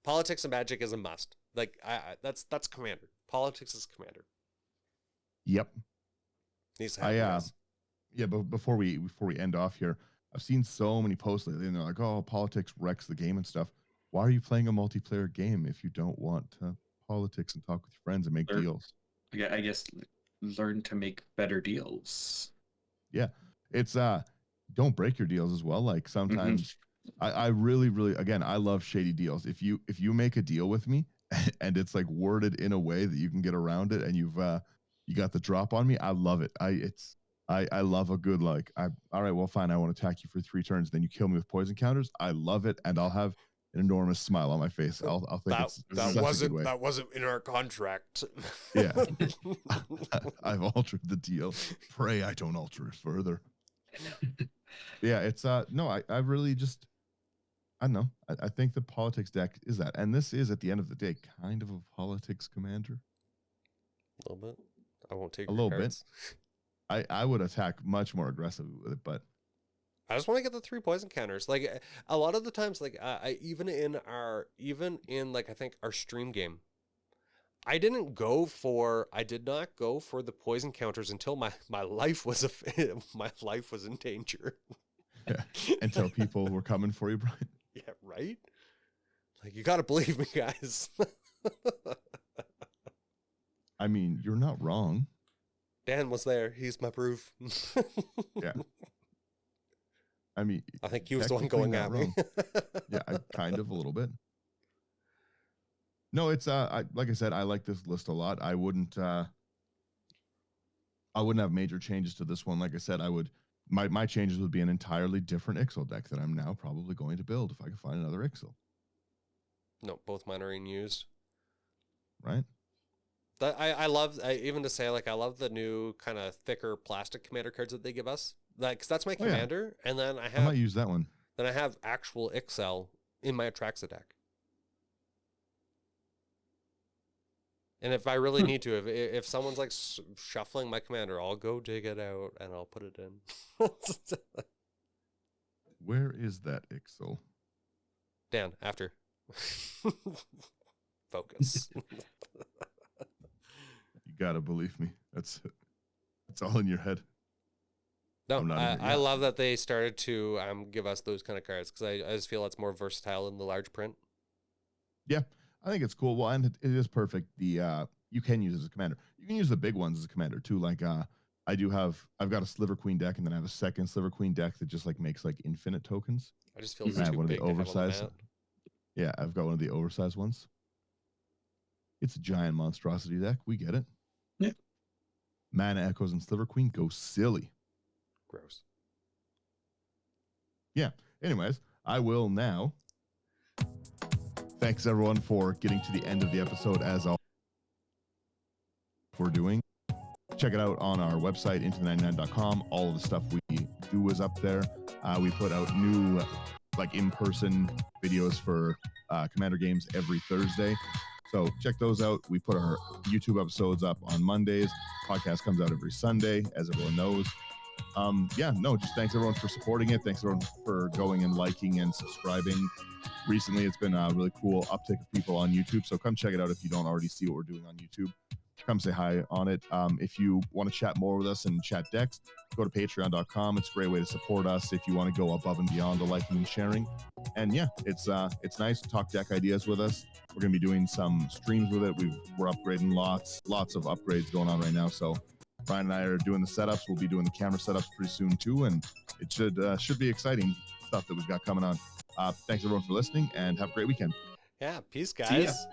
B: Politics and magic is a must. Like that's commander. Politics is commander.
A: yep.
B: Needs to happen, guys.
A: Yeah, but before we end off here, I've seen so many posts lately, and they're like, "Oh, politics wrecks the game and stuff." Why are you playing a multiplayer game if you don't want to politics and talk with your friends and make
C: Or-
A: deals?
C: Yeah, I guess learn to make better deals.
A: Yeah, it's don't break your deals as well. Like sometimes I really again, I love shady deals. If you make a deal with me and it's like worded in a way that you can get around it and you got the drop on me, I love it. I love a good like all right, well fine, I want to attack you for 3 turns, then you kill me with poison counters. I love it, and I'll have an enormous smile on my face. I'll think it's such a good way.
B: That wasn't in our contract.
A: Yeah. I've altered the deal. Pray I don't alter it further. Yeah, it's no, I really just I don't know. I think the politics deck is that. And this is at the end of the day kind of a politics commander.
B: A little bit. I won't take
A: A
B: your
A: little
B: cards.
A: bit. I would attack much more aggressively with it, but
B: I just want to get the 3 poison counters. Like a lot of the times, like I even in like I think our stream game, I did not go for the poison counters until my life was my life was in danger.
A: yeah, until people were coming for you, Brian.
B: Yeah, right? Like you got to believe me, guys.
A: I mean, you're not wrong.
B: Dan was there. He's my proof.
A: Yeah. I mean,
B: I think he was the one going at me.
A: Yeah, kind of a little bit. No, it's like I said, I like this list a lot. I wouldn't have major changes to this one. Like I said, my changes would be an entirely different Ixhel deck that I'm now probably going to build if I can find another Ixhel.
B: No, both mine are in used.
A: Right?
B: That I love even to say like I love the new kind of thicker plastic commander cards that they give us. Like, 'cause that's my commander, and then I
A: might use that one.
B: Then I have actual Ixhel in my Atraxa deck. And if I really need to, if someone's like shuffling my commander, I'll go dig it out and I'll put it in.
A: Where is that Ixhel?
B: Dan, after. Focus.
A: You gotta believe me. It's all in your head.
B: No, I love that they started to give us those kind of cards because I just feel it's more versatile in the large print.
A: Yeah, I think it's cool. Well, and it is perfect. The you can use it as a commander. You can use the big ones as a commander too. Like I've got a Sliver Queen deck, and then I have a second Sliver Queen deck that just like makes like infinite tokens.
B: I just feel it's too big to have on the mat.
A: Yeah, I've got one of the oversized ones. It's a giant monstrosity deck. We get it.
C: Yeah.
A: Mana Echoes and Sliver Queen go silly.
B: Gross.
A: Yeah. Anyways, I will now. Thanks everyone for getting to the end of the episode. As all we're doing, check it out on our website, into99.com. All of the stuff we do is up there. We put out new like in-person videos for Commander games every Thursday. So check those out. We put our YouTube episodes up on Mondays. Podcast comes out every Sunday, as everyone knows. Just thanks everyone for supporting it. Thanks everyone for going and liking and subscribing. Recently, it's been a really cool uptick of people on YouTube. So come check it out if you don't already see what we're doing on YouTube. Come say hi on it. If you want to chat more with us and chat decks, go to patreon.com. It's a great way to support us if you want to go above and beyond the liking and sharing. And yeah, it's nice to talk deck ideas with us. We're going to be doing some streams with it. We're upgrading lots of upgrades going on right now. So Brian and I are doing the setups. We'll be doing the camera setups pretty soon too. And it should be exciting stuff that we've got coming on. Thanks everyone for listening and have a great weekend.
B: Yeah. Peace,
C: See ya.
B: guys.